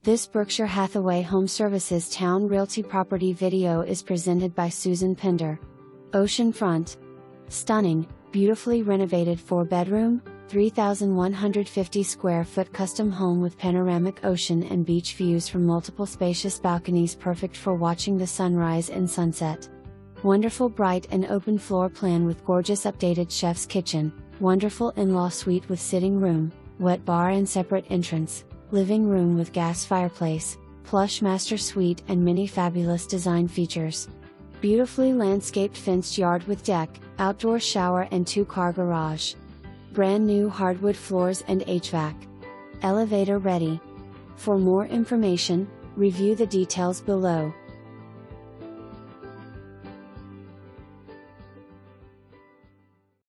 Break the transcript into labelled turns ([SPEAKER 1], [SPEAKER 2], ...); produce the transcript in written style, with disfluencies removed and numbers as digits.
[SPEAKER 1] This Berkshire Hathaway HomeServices Towne Realty property video is presented by Susan Pender. Oceanfront. Stunning, beautifully renovated 4-bedroom, 3,150 square foot custom home with panoramic ocean and beach views from multiple spacious balconies perfect for watching the sunrise and sunset. Wonderful bright and open floor plan with gorgeous updated chef's kitchen, wonderful in-law suite with sitting room, wet bar and separate entrance, living room with gas fireplace, plush master suite and many fabulous design features. Beautifully landscaped fenced yard with deck, outdoor shower and 2-car garage. Brand new hardwood floors and HVAC. Elevator ready. For more information, review the details below.